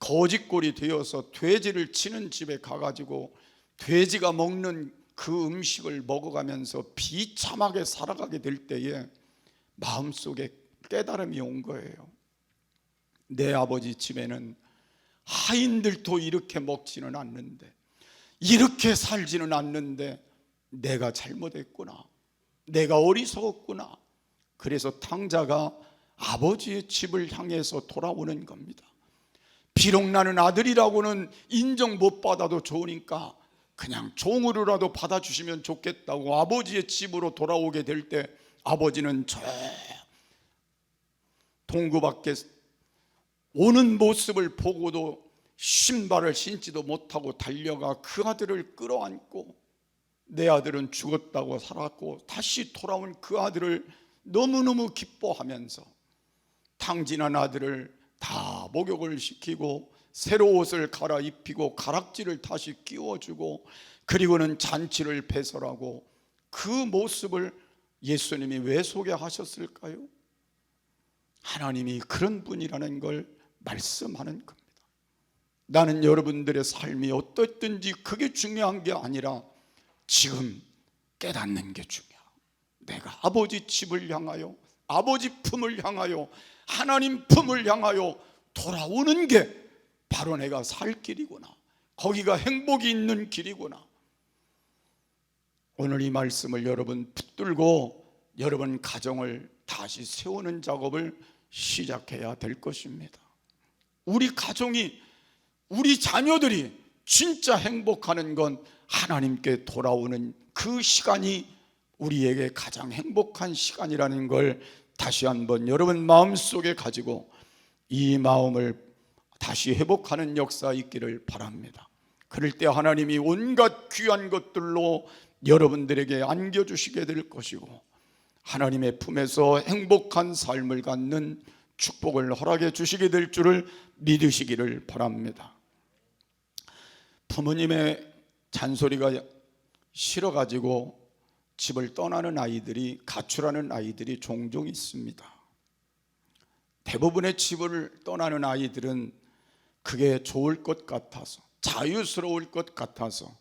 거지꼴이 되어서 돼지를 치는 집에 가가지고 돼지가 먹는 그 음식을 먹어가면서 비참하게 살아가게 될 때에 마음속에 깨달음이 온 거예요. 내 아버지 집에는 하인들도 이렇게 먹지는 않는데, 이렇게 살지는 않는데 내가 잘못했구나. 내가 어리석었구나. 그래서 탕자가 아버지의 집을 향해서 돌아오는 겁니다. 비록 나는 아들이라고는 인정 못 받아도 좋으니까 그냥 종으로라도 받아주시면 좋겠다고 아버지의 집으로 돌아오게 될 때, 아버지는 저 동구 밖에 오는 모습을 보고도 신발을 신지도 못하고 달려가 그 아들을 끌어안고, 내 아들은 죽었다고 살았고 다시 돌아온 그 아들을 너무너무 기뻐하면서 탕진한 아들을 다 목욕을 시키고 새로 옷을 갈아입히고 가락지를 다시 끼워주고, 그리고는 잔치를 배설하고, 그 모습을 예수님이 왜 소개하셨을까요? 하나님이 그런 분이라는 걸 말씀하는 겁니다. 나는 여러분들의 삶이 어떻든지 그게 중요한 게 아니라 지금 깨닫는 게 중요해요. 내가 아버지 집을 향하여, 아버지 품을 향하여, 하나님 품을 향하여 돌아오는 게 바로 내가 살 길이구나. 거기가 행복이 있는 길이구나. 오늘 이 말씀을 여러분 붙들고 여러분 가정을 다시 세우는 작업을 시작해야 될 것입니다. 우리 가정이, 우리 자녀들이 진짜 행복하는 건 하나님께 돌아오는 그 시간이 우리에게 가장 행복한 시간이라는 걸 다시 한번 여러분 마음속에 가지고 이 마음을 다시 회복하는 역사 있기를 바랍니다. 그럴 때 하나님이 온갖 귀한 것들로 여러분들에게 안겨주시게 될 것이고, 하나님의 품에서 행복한 삶을 갖는 축복을 허락해 주시게 될 줄을 믿으시기를 바랍니다. 부모님의 잔소리가 싫어가지고 집을 떠나는 아이들이, 가출하는 아이들이 종종 있습니다. 대부분의 집을 떠나는 아이들은 그게 좋을 것 같아서, 자유스러울 것 같아서,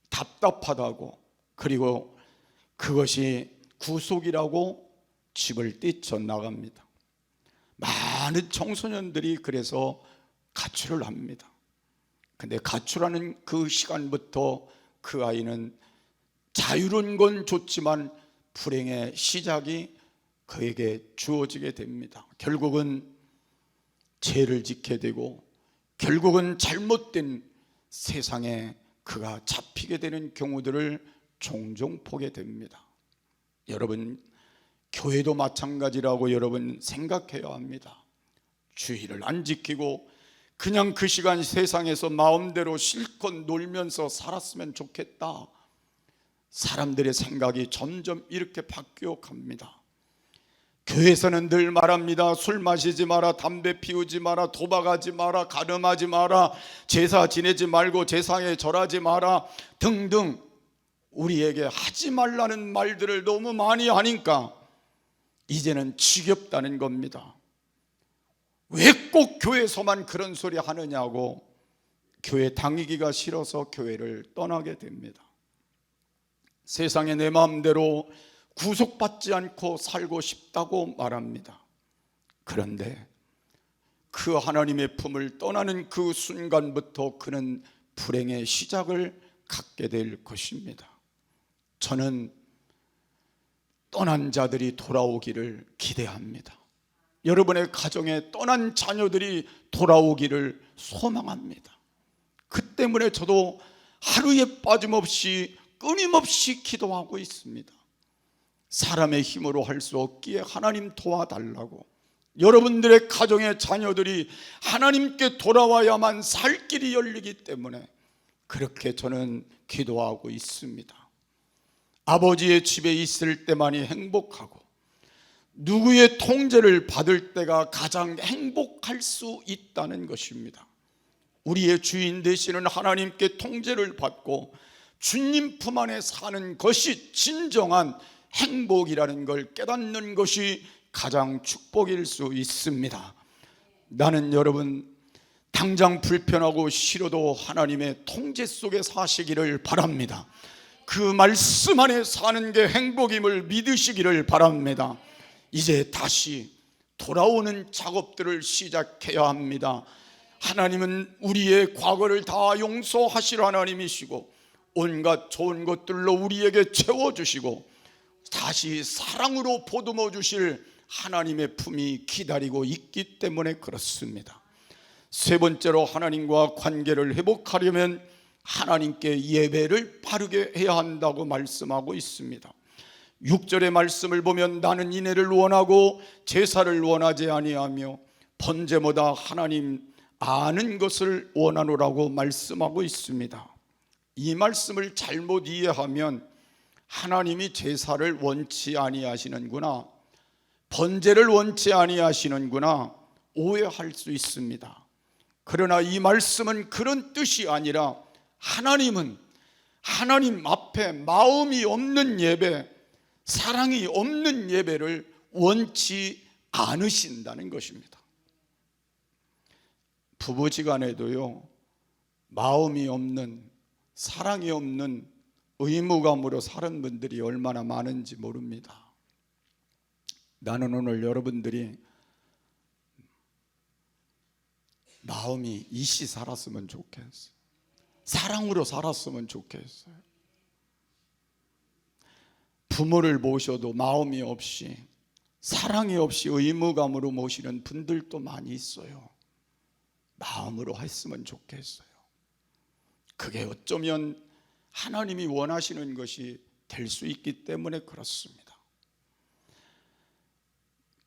답답하다고, 그리고 그것이 구속이라고 집을 뛰쳐나갑니다. 많은 청소년들이 그래서 가출을 합니다. 근데 가출하는 그 시간부터 그 아이는 자유로운 건 좋지만 불행의 시작이 그에게 주어지게 됩니다. 결국은 죄를 짓게 되고, 결국은 잘못된 세상에 그가 잡히게 되는 경우들을 종종 보게 됩니다. 여러분, 교회도 마찬가지라고 여러분 생각해야 합니다. 주의를 안 지키고 그냥 그 시간 세상에서 마음대로 실컷 놀면서 살았으면 좋겠다. 사람들의 생각이 점점 이렇게 바뀌어 갑니다. 교회에서는 늘 말합니다. 술 마시지 마라, 담배 피우지 마라, 도박하지 마라, 가늠하지 마라, 제사 지내지 말고 제사에 절하지 마라 등등 우리에게 하지 말라는 말들을 너무 많이 하니까 이제는 지겹다는 겁니다. 왜 꼭 교회에서만 그런 소리 하느냐고 교회 다니기가 싫어서 교회를 떠나게 됩니다. 세상에 내 마음대로 구속받지 않고 살고 싶다고 말합니다. 그런데 그 하나님의 품을 떠나는 그 순간부터 그는 불행의 시작을 갖게 될 것입니다. 저는 떠난 자들이 돌아오기를 기대합니다. 여러분의 가정에 떠난 자녀들이 돌아오기를 소망합니다. 그 때문에 저도 하루에 빠짐없이 끊임없이 기도하고 있습니다. 사람의 힘으로 할 수 없기에 하나님 도와달라고, 여러분들의 가정의 자녀들이 하나님께 돌아와야만 살 길이 열리기 때문에 그렇게 저는 기도하고 있습니다. 아버지의 집에 있을 때만이 행복하고 누구의 통제를 받을 때가 가장 행복할 수 있다는 것입니다. 우리의 주인 되시는 하나님께 통제를 받고 주님 품 안에 사는 것이 진정한 행복이라는 걸 깨닫는 것이 가장 축복일 수 있습니다. 나는 여러분 당장 불편하고 싫어도 하나님의 통제 속에 사시기를 바랍니다. 그 말씀 안에 사는 게 행복임을 믿으시기를 바랍니다. 이제 다시 돌아오는 작업들을 시작해야 합니다. 하나님은 우리의 과거를 다 용서하실 하나님이시고 온갖 좋은 것들로 우리에게 채워주시고 다시 사랑으로 보듬어 주실 하나님의 품이 기다리고 있기 때문에 그렇습니다. 세 번째로, 하나님과 관계를 회복하려면 하나님께 예배를 바르게 해야 한다고 말씀하고 있습니다. 6절의 말씀을 보면 나는 인애를 원하고 제사를 원하지 아니하며 번제보다 하나님 아는 것을 원하노라고 말씀하고 있습니다. 이 말씀을 잘못 이해하면 하나님이 제사를 원치 아니하시는구나, 번제를 원치 아니하시는구나 오해할 수 있습니다. 그러나 이 말씀은 그런 뜻이 아니라 하나님은 하나님 앞에 마음이 없는 예배, 사랑이 없는 예배를 원치 않으신다는 것입니다. 부부지간에도요, 마음이 없는, 사랑이 없는 의무감으로 사는 분들이 얼마나 많은지 모릅니다. 나는 오늘 여러분들이 마음이 이씨 살았으면 좋겠어요. 사랑으로 살았으면 좋겠어요. 부모를 모셔도 마음이 없이, 사랑이 없이 의무감으로 모시는 분들도 많이 있어요. 마음으로 했으면 좋겠어요. 그게 어쩌면 하나님이 원하시는 것이 될 수 있기 때문에 그렇습니다.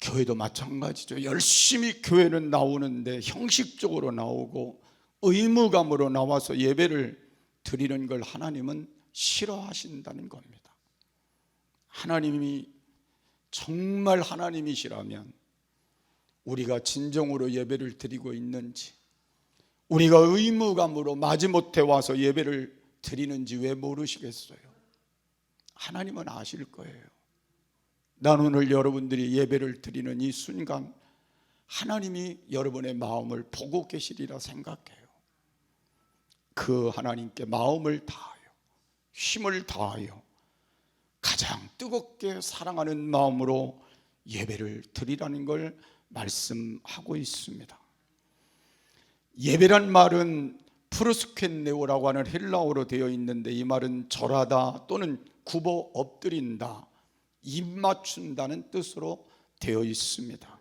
교회도 마찬가지죠. 열심히 교회는 나오는데 형식적으로 나오고 의무감으로 나와서 예배를 드리는 걸 하나님은 싫어하신다는 겁니다. 하나님이 정말 하나님이시라면 우리가 진정으로 예배를 드리고 있는지, 우리가 의무감으로 마지못해 와서 예배를 드리는지 왜 모르시겠어요? 하나님은 아실 거예요. 난 오늘 여러분들이 예배를 드리는 이 순간 하나님이 여러분의 마음을 보고 계시리라 생각해요. 그 하나님께 마음을 다하여, 힘을 다하여 가장 뜨겁게 사랑하는 마음으로 예배를 드리라는 걸 말씀하고 있습니다. 예배란 말은 프로스켄네오라고 하는 헬라어로 되어 있는데, 이 말은 절하다 또는 굽어 엎드린다, 입 맞춘다는 뜻으로 되어 있습니다.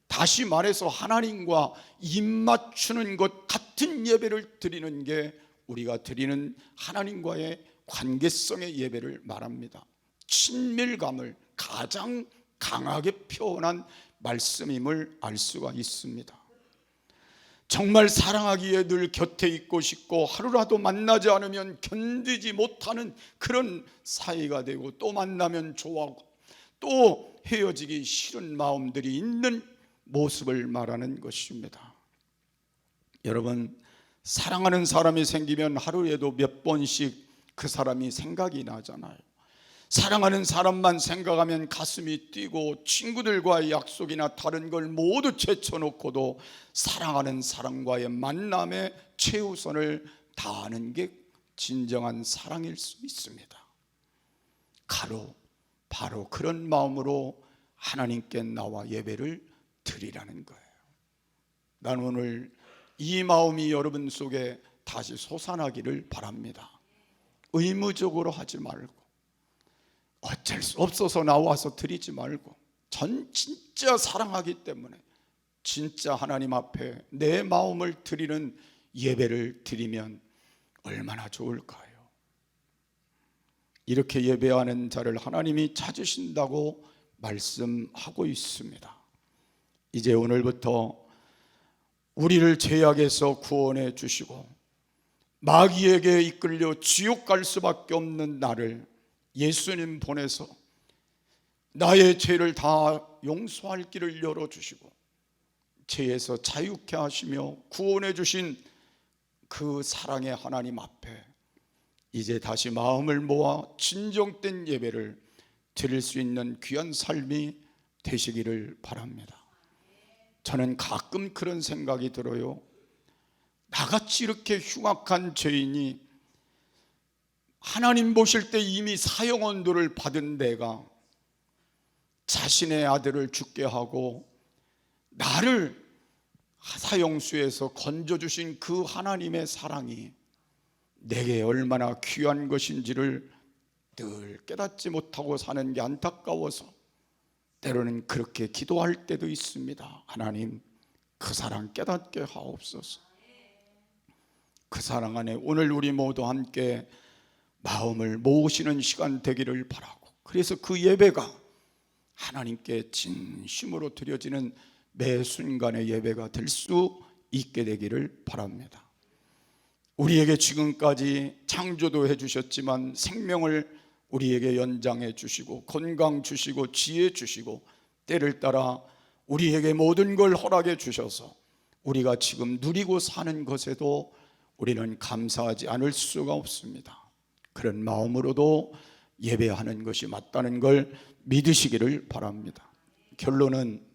다시 말해서 하나님과 입 맞추는 것 같은 예배를 드리는 게 우리가 드리는 하나님과의 관계성의 예배를 말합니다. 친밀감을 가장 강하게 표현한 말씀임을 알 수가 있습니다. 정말 사랑하기에 늘 곁에 있고 싶고 하루라도 만나지 않으면 견디지 못하는 그런 사이가 되고, 또 만나면 좋아하고 또 헤어지기 싫은 마음들이 있는 모습을 말하는 것입니다. 여러분, 사랑하는 사람이 생기면 하루에도 몇 번씩 그 사람이 생각이 나잖아요. 사랑하는 사람만 생각하면 가슴이 뛰고 친구들과의 약속이나 다른 걸 모두 제쳐놓고도 사랑하는 사람과의 만남에 최우선을 다하는 게 진정한 사랑일 수 있습니다. 바로 그런 마음으로 하나님께 나와 예배를 드리라는 거예요. 난 오늘 이 마음이 여러분 속에 다시 솟아나기를 바랍니다. 의무적으로 하지 말고, 어쩔 수 없어서 나와서 드리지 말고, 전 진짜 사랑하기 때문에 진짜 하나님 앞에 내 마음을 드리는 예배를 드리면 얼마나 좋을까요? 이렇게 예배하는 자를 하나님이 찾으신다고 말씀하고 있습니다. 이제 오늘부터 우리를 죄악에서 구원해 주시고 마귀에게 이끌려 지옥 갈 수밖에 없는 나를 예수님 보내서 나의 죄를 다 용서할 길을 열어주시고 죄에서 자유케 하시며 구원해 주신 그 사랑의 하나님 앞에 이제 다시 마음을 모아 진정된 예배를 드릴 수 있는 귀한 삶이 되시기를 바랍니다. 저는 가끔 그런 생각이 들어요. 나같이 이렇게 흉악한 죄인이 하나님 보실 때 이미 사형언도를 받은 내가 자신의 아들을 죽게 하고 나를 사형수에서 건져주신 그 하나님의 사랑이 내게 얼마나 귀한 것인지를 늘 깨닫지 못하고 사는 게 안타까워서 때로는 그렇게 기도할 때도 있습니다. 하나님, 그 사랑 깨닫게 하옵소서. 그 사랑 안에 오늘 우리 모두 함께 마음을 모으시는 시간 되기를 바라고, 그래서 그 예배가 하나님께 진심으로 드려지는 매 순간의 예배가 될 수 있게 되기를 바랍니다. 우리에게 지금까지 창조도 해주셨지만 생명을 우리에게 연장해 주시고 건강 주시고 지혜 주시고 때를 따라 우리에게 모든 걸 허락해 주셔서 우리가 지금 누리고 사는 것에도 우리는 감사하지 않을 수가 없습니다. 그런 마음으로도 예배하는 것이 맞다는 걸 믿으시기를 바랍니다. 결론은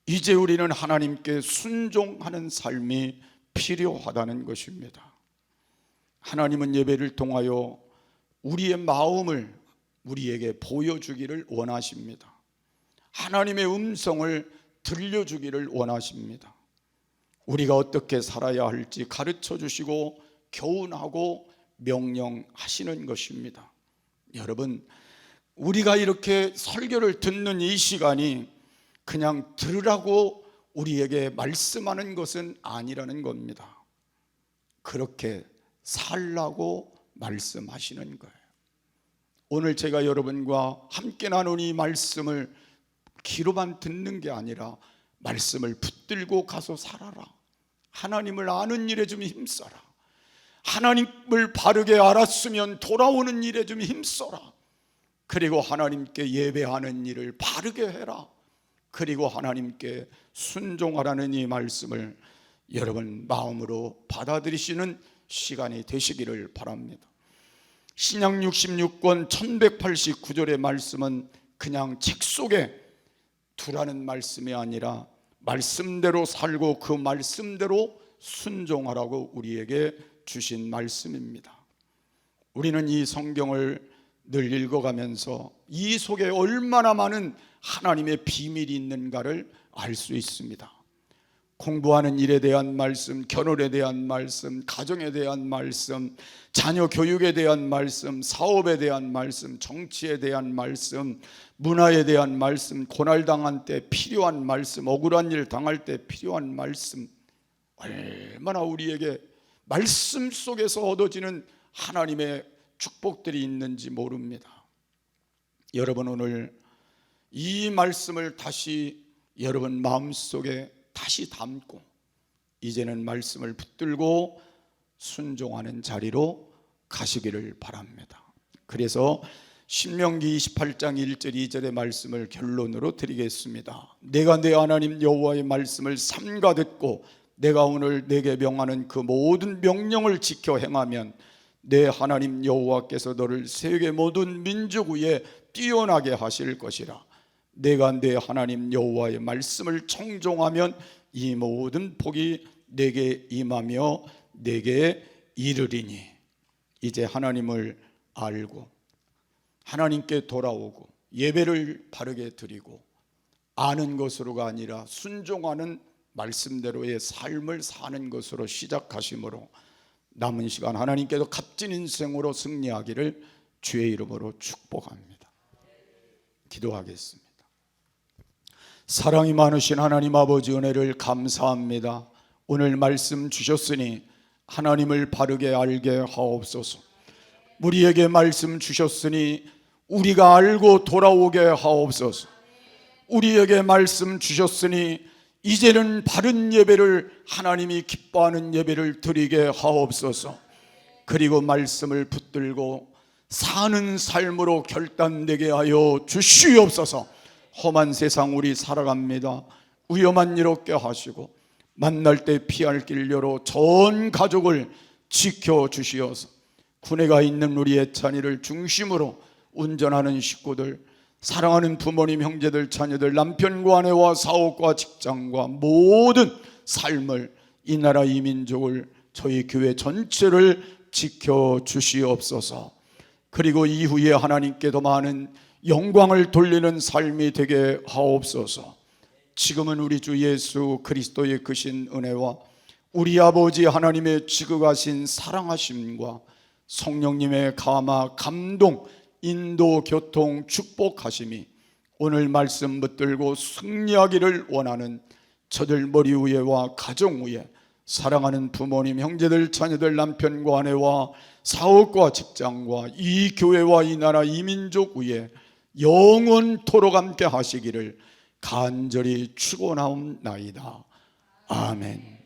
이제 우리는 하나님께 순종하는 삶이 필요하다는 것입니다. 하나님은 예배를 통하여 우리의 마음을 우리에게 보여주기를 원하십니다. 하나님의 음성을 들려주기를 원하십니다. 우리가 어떻게 살아야 할지 가르쳐 주시고 교훈하고 명령하시는 것입니다. 여러분, 우리가 이렇게 설교를 듣는 이 시간이 그냥 들으라고 우리에게 말씀하는 것은 아니라는 겁니다. 그렇게 살라고 말씀하시는 거예요. 오늘 제가 여러분과 함께 나눈 이 말씀을 귀로만 듣는 게 아니라 말씀을 붙들고 가서 살아라. 하나님을 아는 일에 좀 힘써라. 하나님을 바르게 알았으면 돌아오는 일에 좀 힘써라. 그리고 하나님께 예배하는 일을 바르게 해라. 그리고 하나님께 순종하라는 이 말씀을 여러분 마음으로 받아들이시는 시간이 되시기를 바랍니다. 신약 66권 1189절의 말씀은 그냥 책 속에 두라는 말씀이 아니라 말씀대로 살고 그 말씀대로 순종하라고 우리에게 주신 말씀입니다. 우리는 이 성경을 늘 읽어가면서 이 속에 얼마나 많은 하나님의 비밀이 있는가를 알 수 있습니다. 공부하는 일에 대한 말씀, 결혼에 대한 말씀, 가정에 대한 말씀, 자녀 교육에 대한 말씀, 사업에 대한 말씀, 정치에 대한 말씀, 문화에 대한 말씀, 고난당한 때 필요한 말씀, 억울한 일 당할 때 필요한 말씀, 얼마나 우리에게 말씀 속에서 얻어지는 하나님의 축복들이 있는지 모릅니다. 여러분, 오늘 이 말씀을 다시 여러분 마음속에 다시 담고 이제는 말씀을 붙들고 순종하는 자리로 가시기를 바랍니다. 그래서 신명기 28장 1절 2절의 말씀을 결론으로 드리겠습니다. 내가 내 하나님 여호와의 말씀을 삼가 듣고 내가 오늘 내게 명하는 그 모든 명령을 지켜 행하면 내 하나님 여호와께서 너를 세계 모든 민족 위에 뛰어나게 하실 것이라. 내가 내 하나님 여호와의 말씀을 청종하면 이 모든 복이 내게 임하며 내게 이르리니. 이제 하나님을 알고 하나님께 돌아오고 예배를 바르게 드리고 아는 것으로가 아니라 순종하는 말씀대로의 삶을 사는 것으로 시작하심으로 남은 시간 하나님께서 값진 인생으로 승리하기를 주의 이름으로 축복합니다. 기도하겠습니다. 사랑이 많으신 하나님 아버지 은혜를 감사합니다. 오늘 말씀 주셨으니 하나님을 바르게 알게 하옵소서. 우리에게 말씀 주셨으니 우리가 알고 돌아오게 하옵소서. 우리에게 말씀 주셨으니 이제는 바른 예배를 하나님이 기뻐하는 예배를 드리게 하옵소서. 그리고 말씀을 붙들고 사는 삶으로 결단되게 하여 주시옵소서. 험한 세상 우리 살아갑니다. 위험한 일 없게 하시고 만날 때 피할 길로로 전 가족을 지켜주시어서 군에가 있는 우리 애찬이를 중심으로 운전하는 식구들, 사랑하는 부모님, 형제들, 자녀들, 남편과 아내와 사업과 직장과 모든 삶을, 이 나라 이 민족을, 저희 교회 전체를 지켜주시옵소서. 그리고 이후에 하나님께 더 많은 영광을 돌리는 삶이 되게 하옵소서. 지금은 우리 주 예수 그리스도의 크신 은혜와 우리 아버지 하나님의 지극하신 사랑하심과 성령님의 감화 감동 인도 교통 축복하심이 오늘 말씀 붙들고 승리하기를 원하는 저들 머리 위에와 가정 위에 사랑하는 부모님, 형제들, 자녀들, 남편과 아내와 사업과 직장과 이 교회와 이 나라, 이 민족 위에 영원토록 함께 하시기를 간절히 축원하옵나이다. 아멘.